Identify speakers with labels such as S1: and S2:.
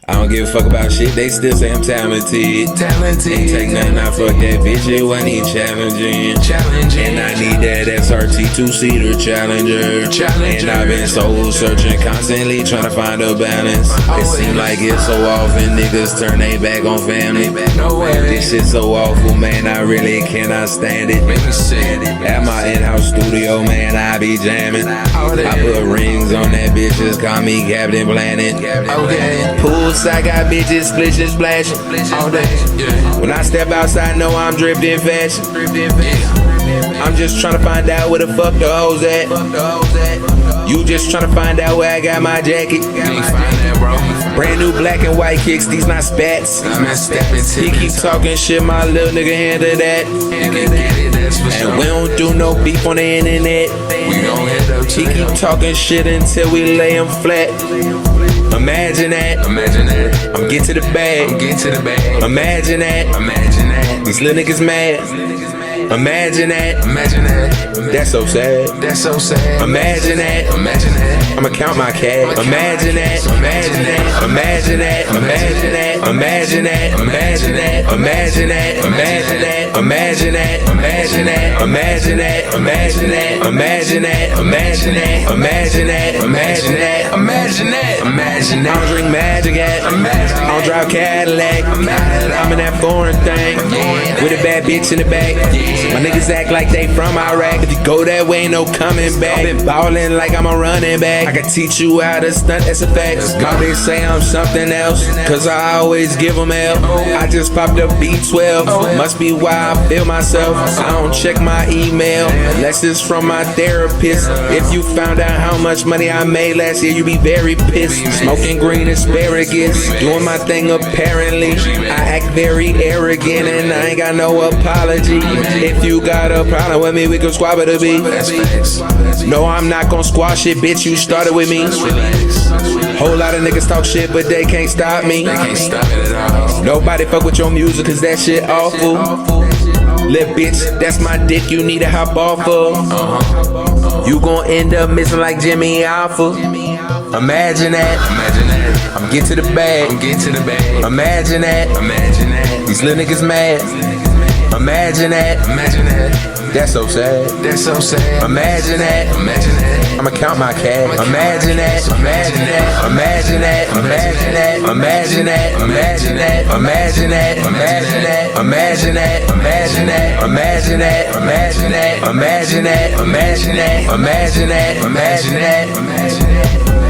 S1: I don't give a fuck about shit, they still say I'm talented. Ain't take nothing, I fuck that bitch, it wasn't even challenging. And I need that SRT 2-seater Challenger. And I've been soul searching, constantly trying to find a balance. It seem like it's so often niggas turn their back on family. This shit so awful, man, I really cannot stand it. At my in-house studio, man, I be jamming. I put rings on that bitch, just call me Captain Planet. Poolside got bitches splishing, splashing all day. When I step outside, know I'm dripped in fashion. I'm just trying to find out where the fuck the hoes at. You just trying to find out where I got my jacket. Brand new black and white kicks, these not spats. He keep talking shit, my little nigga handle that. And we don't do no beef on the internet. He keep talking shit until we lay him flat. Imagine that, I'm get to the bag. Imagine that, these little niggas mad. Imagine that, that's so sad. Imagine that, I'ma count my cash. Imagine that, imagine that, imagine that, imagine that, imagine that, imagine that, imagine that, imagine that, imagine that, imagine that, imagine that, imagine that, imagine that, imagine that, imagine that, imagine that, imagine that, imagine that. I don't drink magic at, I don't drive Cadillac. I'm in that foreign thing with a bad bitch in the back. My niggas act like they from Iraq. If you go that way, no coming back. Been ballin' like I'm a running back. I can teach you how to stunt, that's a fact. My bitch say I'm something else, cause I always give them hell. I just popped up B12, must be why I feel myself. I don't check my email unless it's from my therapist. If you found out how much money I made last year, you'd be very pissed. Smoking green asparagus, doing my thing apparently. I act very arrogant and I ain't got no apology. If you got a problem with me, we can squab it a beat. No, I'm not gon' squash it, bitch, you started with me. Whole lot of niggas talk shit, but they can't stop me. Nobody fuck with your music, cause that shit awful. Little bitch, that's my dick, you need to hop off of. You gon' end up missing like Jimmy Alpha. Imagine that, I'm get to the bag. Imagine that, these little niggas mad. Imagine that, that's so sad. Imagine that, I'ma count my cash. Imagine that, imagine that, imagine that, imagine that, imagine that, imagine that, imagine that, imagine that, imagine that, imagine that, imagine that, imagine that, imagine that, imagine that, imagine that, imagine that, imagine that.